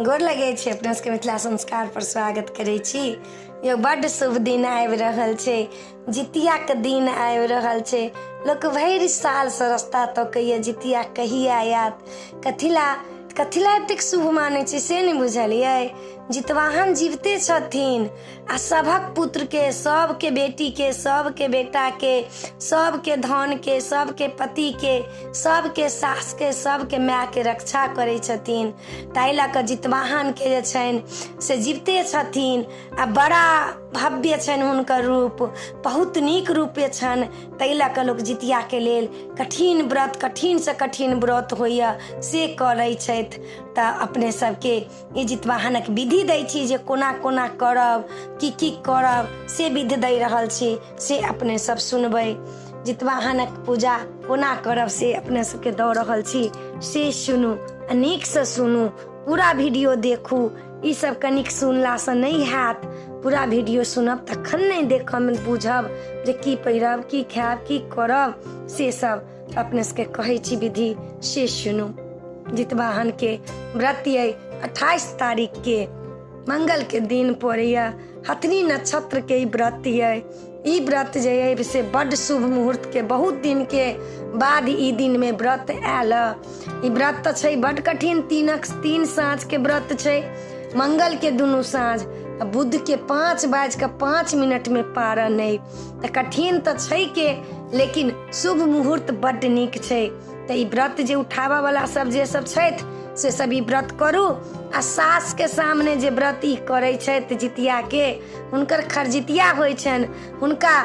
गोर लगे छे अपना सबके मिथिला संस्कार पर स्वागत करे छी। यो बड़ शुभ दिन आबि रहल छे, जितिया के दिन आबि रहल छे। लोग भरि साल सरसता तो कहिए जितिया कहिया आयत, कथिला एतेक शुभ माने छे से नहीं बुझलिए। जितवाहन जीवते छथिन आ सबक पुत्र के, सबके बेटी के, सबके बेटा के, सबके धन के, सबके पति के, सबके सास के, सबके माय के रक्षा करे छथिन। ताहि लऽ कऽ जितवाहन के जे छनि से जीवते छथिन आ बड़ा भव्य छनि हुनकर रूप, बहुत नीक रूप छनि। ताहि लऽ कऽ लोक जितिया के लेल कठिन व्रत, कठिन से कठिन व्रत होइया से करै छथि। तऽ अपने सबके ई जितवाहनक विधि दै छी जे कोना कोना करब, की करब से विधि दे रहल छी, से अपने सब सुनबै। जितवाहनक पूजा कोना करब से अपने सबके दऽ रहल छी, से सुनू, नीक से सुनू, पूरा वीडियो देखू। ई सब कनिक सुनला से नहीं हैत, पूरा वीडियो सुनब तखन नहीं देखब बुझब जे की पहिरब, की खायब, की करब, से सब अपने सबके कहै छी विधि, से सुनू। जितवाहन के व्रत ये 28 तारीख के मंगल के दिन पड़ैया, हथनी नक्षत्र के व्रत ये। ई व्रत जे है से बड़ शुभ मुहूर्त के बहुत दिन के बाद ई दिन में व्रत आयल। ई व्रत तो छै बड़ कठिन, तीन साँझ के व्रत छै, मंगल के दुनू साँझ, बुध के 5:05 में पारण है। तो कठिन तो छै के, लेकिन शुभ मुहूर्त बड़ नीक छै। तो ई व्रत जे उठावा वाला सब जे सब छथि से सब ई व्रत करू। आ सास के सामने जे व्रत ई करे छथि जितिया के, हुनकर खरजितिया होइ छनि, हुनका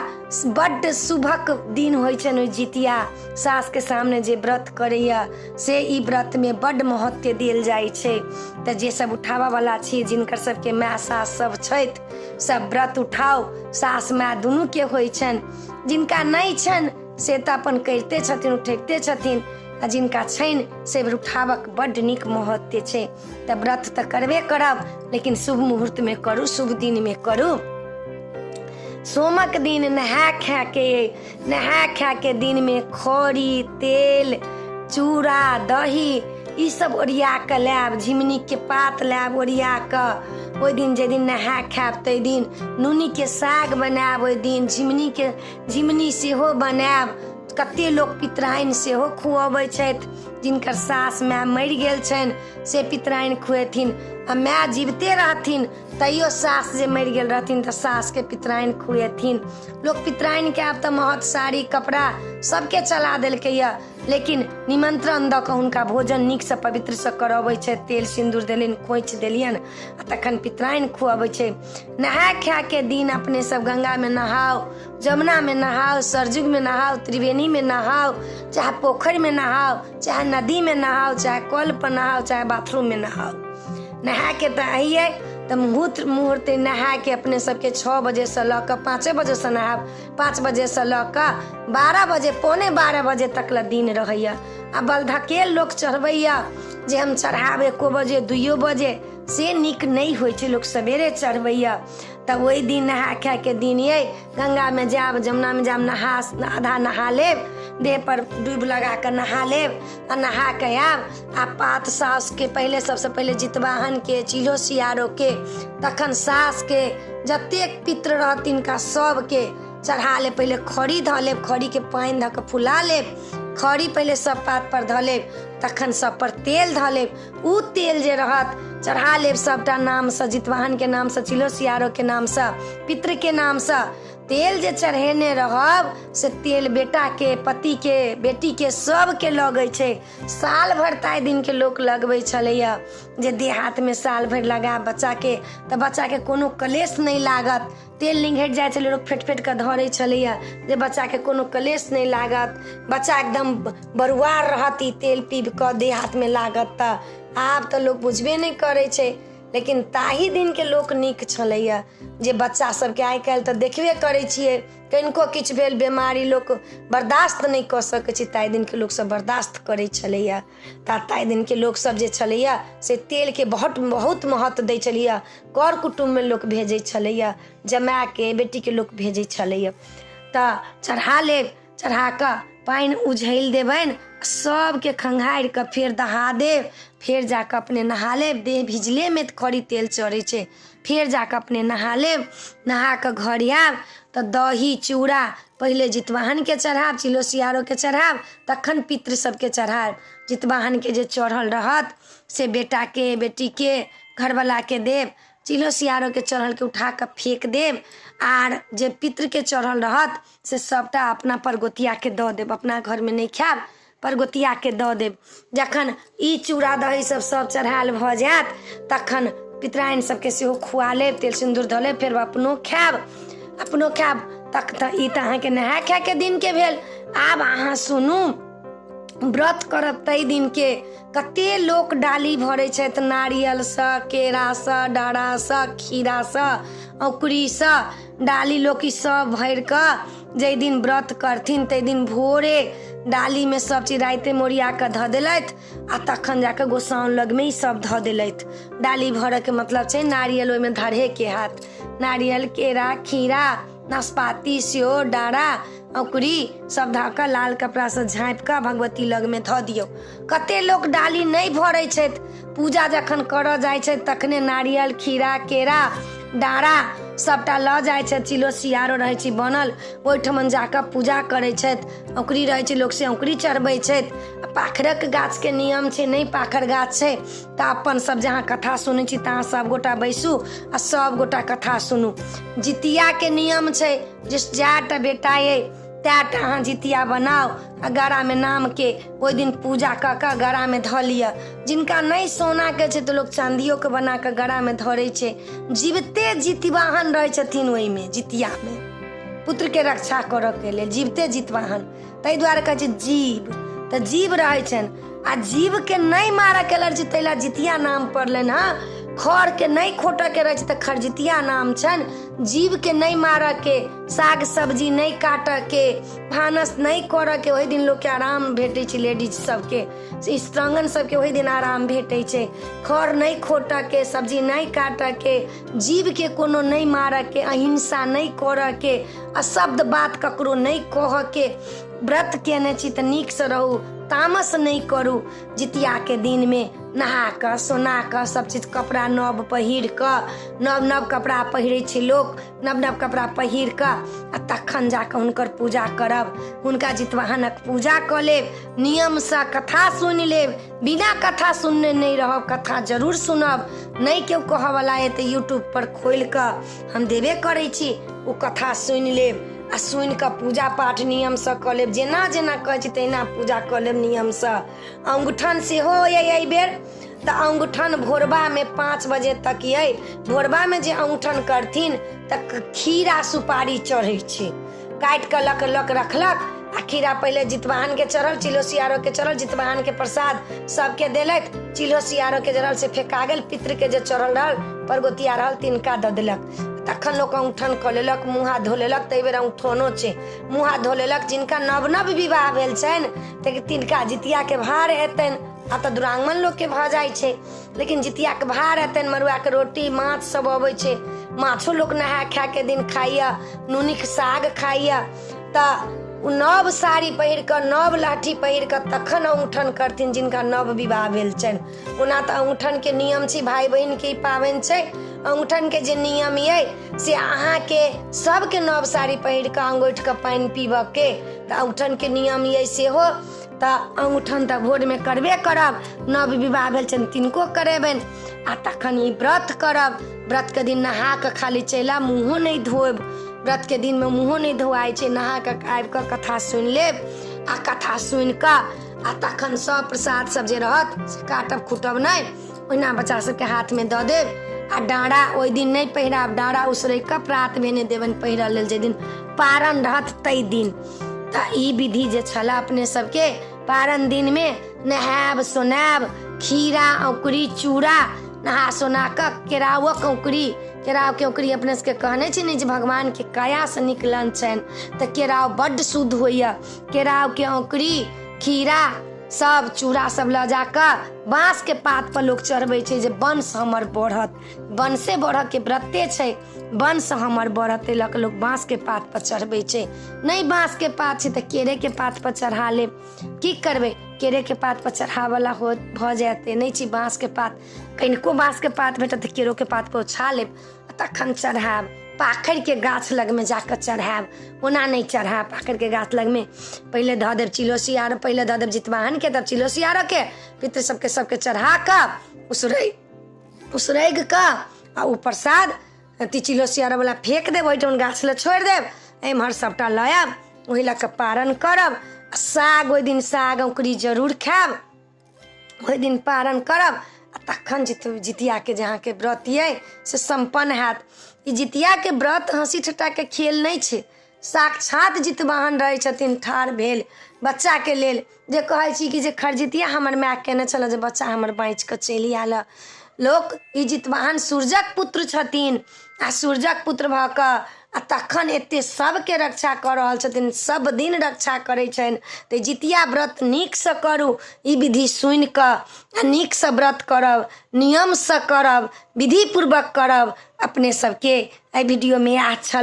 बड्ड शुभक दिन होइ छनि। ओइ जितिया सास के सामने जे व्रत करैया से ई व्रत में बड्ड महत्व देल जाइ छै। तऽ जे सब उठावा वाला छी, जिनकर सबके माय सास सब छथि, सब व्रत उठाओ। सास माय दुनू के होइ छनि, जिनका नहीं छनि से तऽ अपन करिते छथिन, उठैते छथिन, आ जिनका छनि से उठावक बड्ड नीक महत्व छै। तऽ व्रत तऽ करबे करब, लेकिन शुभ मुहूर्त में करू, शुभ दिन में करू। सोमक दिन नहा खा के दिन में खौरी, तेल, चूड़ा, दही ई सब ओरिया के लायब, झिमनी के पात लायब ओरिया के। ओहि दिन जे दिन नहा खायब तै दिन नूनी के साग बनायब, ओहि दिन झिमनी सेहो बनायब। कते लोग पितराइन सेहो खुआबै छथि, जिनकर सास माय मरि गेल छनि से पितराइन खुएथिन। आ माय जीवते रहथिन तैयो सास जे मरि गेल रहथिन तऽ सास के पितराइन खुएथिन। लोग पितराइन के आब तऽ महत साड़ी कपड़ा सबके चला देलकै या, लेकिन निमंत्रण दऽ कऽ हुनका भोजन नीक से पवित्र से करबै छै। तेल सिंदूर देलियन, खोइछ देलियन, आ तखन पितराइन खुआबै छै। नहा खा के दिन अपने सब गंगा में नहाओ, जमुना में नहाओ, सरजुग में नहाओ, त्रिवेणी में नहाओ, चाहे पोखर में नहाओ, चाहे नदी में नहाओ, चाहे कल पर नहाओ, चाहे बाथरूम में नहाओ। नहा के तो आइए तो मुहूर्त नहा के अपने सबके 6 बजे से लऽ कऽ 5 बजे से नहाब, 5 बजे से लऽ कऽ 12 बजे, 11:45 बजे तक ला दिन रहैया। आ बलधकेल लोग चढ़बैया जे हम चढ़ाब 1 बजे 2 बजे, से नीक नहीं होइ छै, लोग सवेरे चढ़बैया। तब वही दिन नहा खा के दिन ये गंगा में जाब, जमुना में जाब, आधा नहा लेब, देह पर डूब लगा कर नहा लेब, आ नहा के आब। आ पात सास के पहले, सबसे पहले जितवाहन के, चिलो सियारो के, तखन सास के, जतेक पित्र रहत तिनका सब के चढ़ा ले। पहले खड़ी धऽ लेब, खड़ी के पानि धऽ के फुला लेब, खड़ी पहले सब पात पर धऽ लेब, तखन सब पर तेल धऽ लेब। उ तेल जे रहत चढ़ा लेब सबटा नाम से, जितवाहन के नाम से, चिलो सियारो के नाम से, पितृ के नाम से। तेल जे चढ़ेने रहब से तेल बेटा के, पति के, बेटी के सब के लगै छै। साल भर ताइ दिन के लोक लगबै छलैया, जे देह हाथ में साल भर लगा बच्चा के, तऽ बच्चा के कोनो कलेश नहीं लागत। तेल निंघटि जाइ छलै, लोग फेट के धरै छलैया जे बच्चा के कोनो कलेश नहीं लागत, बच्चा एकदम बरुआर रहत ई तेल पीब के देह हाथ में लागत। तऽ आब तऽ लोग बुझबे नहीं करै छै, लेकिन ताही दिन के लोक नीक छलैया। जे बच्चा सबके आइ काल्हि तऽ देखबे करै छियै, कनिको किछु भेल बीमारी लोक बर्दाश्त नहीं कऽ सकै छै, ताहि दिन के लोक सब बर्दाश्त करै छलैया। ताहि दिन के लोक सब जे छलैया से तेल के बहुत महत्व दै छलैया। कर कुटुम्ब में लोक भेजै छलैया, जमाए के, बेटी के लोक भेजै छलैया। तऽ चढ़ा लेब, चढ़ा कऽ पानि उझैल देबनि, सबके खंघारि कऽ फेर दहा देब, फेर जाकऽ अपने नहा लेब। देह भिजलेमे खड़ी तेल चढ़ै छै। फेर जाकऽ अपने नहा लेब। नहा कऽ घर आयब तऽ दही चूड़ा पहिले जितवाहनके चढ़ाब, चिलो सियारोके चढ़ाब, तखन पितृ सबके चढ़ाब। जितवाहनके जे चढ़ल रहत से बेटाके बेटीके घरवलाके देब। चिलो सियारोके चढ़लके उठा कऽ फेंक देब। आर जे पितृके चढ़ल रहत से सबटा अपना परगोतियाके दऽ देब। अपना घरमे नहि खायब, परगोतियाके दऽ देब। जखन ई चूड़ा दही सब चढ़ायल भऽ जायत तखन पितराइन सबके सेहो खुआ लेब, तेल सिन्दूर धऽ लेब, फेर अपनो खायब। तक तऽ ई तऽ अहाँके नहाय खायके दिनके भेल। आब अहाँ सुनू, व्रत करब ताहि दिनके कते लोक डाली भरै छथि नारियलसँ, केरासँ, डाँड़ासँ, खीरासँ, औंकुरीसँ डाली लोक ई सब भरि कऽ जाहि दिन व्रत करथिन ताहि दिन भोरे डालीमे सब चीज राइते मोरिया कऽ धऽ देलथि आ तखन जाकऽ गोसाउन लगमे ई सब धऽ देलथि। डाली भरऽके मतलब छै नारियल ओहिमे धरहेके हाथ। नारियल, केरा, खीरा, नाशपाती, सेहो, डाँड़ा, औंकुरी सब धऽ कऽ लाल कपड़ासँ झाँपि कऽ भगवती लगमे धऽ दियौ। कते लोक डाली नहि भरै छथि, पूजा जखन करऽ जाइ छथि तखने नारियल, खीरा, केरा, डाँड़ा सबटा लऽ जाइ छथि। चिलो सियारो रहै छै बनल, ओहिठमन जाकऽ पूजा करै छथि। औंकुरी रहै छै, लोक से औंकुरी चढ़बै छथि। पाखरक गाछके नियम छै, नहि पाखर गाछ छै तऽ अपन सब जहाँ कथा सुनै छी तहाँ सब गोटा बैसू आ सब गोटा कथा सुनू। जितियाके नियम छै जे जएटा बेटा अइ तएटा अहाँ जितिया बनाउ आ गरामे नामके ओहि दिन पूजा कऽ कऽ गरामे धऽ लिअ। जिनका नहि सोनाके छै तऽ लोक चाँदियोके बना कऽ गरामे धरै छै। जीवते जितवाहन रहै छथिन ओहिमे जितियामे, पुत्रके रक्षा करऽके लेल जीवते जितवाहन। ताहि दुआरे कहै छै जीव, तऽ जीव रहै छनि आ जीवके नहि मारऽके लेल ताहि लए जितिया नाम पड़लनि। हँ, खरके नहि खोटऽके रहै छै तऽ खरजितिया नाम छनि। जीवके नहि मारऽके, साग सब्जी नहि काटऽके, भानस नहीं करऽके। ओहि दिन लोकके आराम भेटै छै, लेडीज सबके, स्त्रांगन सबके ओहि दिन आराम भेटै छै। खर नहीं खोटऽके, सब्जी नहीं काटऽके, जीवके कोनो नहीं मारऽके, अहिंसा नहीं करऽके, अशब्द बात ककरो नहीं कहऽके। व्रत केने छी तऽ नीकसँ रहू, तामस नहीं करू। जितियाके दिनमे नहा कऽ सोना कऽ सब चीज कपड़ा नव पहिर कऽ, नव कपड़ा पहिरै छै लोक, नव कपड़ा पहिर कऽ आ तखन जाकऽ हुनकर पूजा करब। हुनका जितवाहनक पूजा कऽ लेब, नियमसँ कथा सुनि लेब। बिना कथा सुनने नहीं रहब, कथा जरूर सुनब। नहीं केओ कहऽवला अइ तऽ यूट्यूब पर खोलि कऽ हम देबे करै छी, ओ कथा सुनि लेब आ सुनि कऽ पूजा पाठ नियमसँ कऽ लेब। जेना जेना कहै छी तहिना पूजा कऽ लेब नियमसँ। औंगठन सेहो अइ एहि बेर, तऽ औंगठन भोरबामे 5 बजे तक अइ। भोरबामे जे औंगठन करथिन तऽ खीरा सुपारी चढ़ै छै, काटि कऽ लक रखलक आ खीरा पहिले जितवाहनके चढ़ल, चिलो सियारोके चढ़ल, जितवाहनके प्रसाद सबके देलथि। चिलो सियारोके चढ़ल से फेका गेल, पितृके जे चढ़ल रहल परगोतिया रहल तिनका दऽ देलक। तखन लोक औंगठन कऽ लेलक, मुँह हाथ धो लेलक। ताहि बेर औंगठनो छै, मुँह हाथ धो लेलक। जिनका नव विवाह भेल छनि तऽ तिनका जितियाके भार हेतनि। आ तऽ दुरागमन लोकके भऽ जाइ छै, लेकिन जितियाके भार हेतनि। मड़ुआके रोटी माछ सब अबै छै, माछो लोक नहाय खायके दिन खाइए, नूनिक साग खाइए। तऽ नव साड़ी पहिर कऽ, नव लाठी पहिर कऽ तखन औंगठन करथिन जिनका नव विवाह भेल छनि। ओना तऽ औंगठनके नियम छै, भाई बहिनके ई पाबनि छै। औंगठनके जे नियम अइ से अहाँके सबके नव साड़ी पहिर कऽ अंगूठि कऽ पानि पीबऽके, तऽ औंगठनके नियम अइ सेहो। तऽ औंगठन तऽ भोरमे करबे करब, नव विवाह भेल छनि तिनको करेबनि आ तखन ई व्रत करब। व्रतके दिन नहा कऽ खाली चलि आयब, मुँहो नहीं धोएब। व्रतके दिनमे मुँहो नहीं धोआइ छै। नहा कऽ आबि कऽ कथा सुनि लेब आ कथा सुनि कऽ आ तखन सब प्रसाद सब जे रहत से काटब खुटब नहीं, ओहिना बच्चा सबके हाथमे दऽ देब। आ डाँड़ा ओहि दिन नहीं पहिराब, डाँड़ा उसरैग कऽ प्रात भेने देबनि पहिरऽ लेल, जाहि दिन पारण रहत ताहि दिन। तऽ ई विधि जे छल अपने सबके, पारण दिनमे नहायब सोनायब, खीरा औंकुरी चूड़ा नहा सोना कऽ, केरावक औंकुरी, केरावके औंकुरी अपने सबके कहने छी ने जे भगवानके कायासँ निकलन छनि तऽ केराव बड्ड शुद्ध होइए। केरावके औंकुरी, खीरा सब चूड़ा सब ल जाकर बाँस के पात पर लोग चढ़बै छै जे वंश हमर बढ़त, वंशे बढ़ के व्रते छै, वंश हमर बढ़त, लऽ के लोग बाँस के पात पर चढ़बै छै। नहीं बाँस के पात छै तऽ केरे के पात पर चढ़ा लेब, की करबै, केरे के पात पर चढ़ावला हो भ जाते, नहीं छी बाँस के पात, कनिको बाँस के पात भेटत तऽ केरो के पात पर उछा लेब तखन चढ़ाब। पाखरि के गाछ लग में जाकर चढ़ाब, ओना नहीं चढ़ाब। पाखरि के गाछ लग में पहले धऽ देब चिलोसियार, पहले धऽ देब जितवाहन के, तब चिलोसियार के पितृ सबके चढ़ा कर उसरैग कर आ ऊ प्रसाद चिलोसियार वाला फेंक देब, ओहिठाम गाछ लग छोड़ि देब, एम्हर सबटा लऽ आयब, ओहि लऽ कऽ पारण करब। साग ओहि दिन साग औंकरी जरूर खायब, ओहि दिन पारण करब तखन जितिया के जहाँ के व्रत ये से संपन्न हैत। ई जितिया के व्रत हंसी ठट्टा के खेल नहीं छै, साक्षात जितवाहन रहे छथिन ठाढ़ भेल बच्चा के लेल, जे कहै छी कि जे खरजितिया हमर माय केने छल जे बच्चा हमर बाँच के चलि आयल। लोक ई जितवाहन सूर्यक पुत्र छथिन आ सूर्यक पुत्र भऽ कऽ आ तखन एते सबके रक्षा कऽ रहल छथिन, सब दिन रक्षा करै छनि। तऽ जितिया व्रत नीकसँ करू, ई विधि सुनि कऽ आ नीकसँ व्रत करब, नियमसँ करब, विधिपूर्वक करब। अपने सबके एहि वीडियो में अच्छा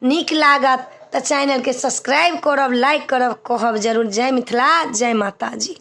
नीक लागत तऽ चैनल के सब्सक्राइब करब, लाइक करब, कहब जरूर। जय मिथिला, जय माता जी।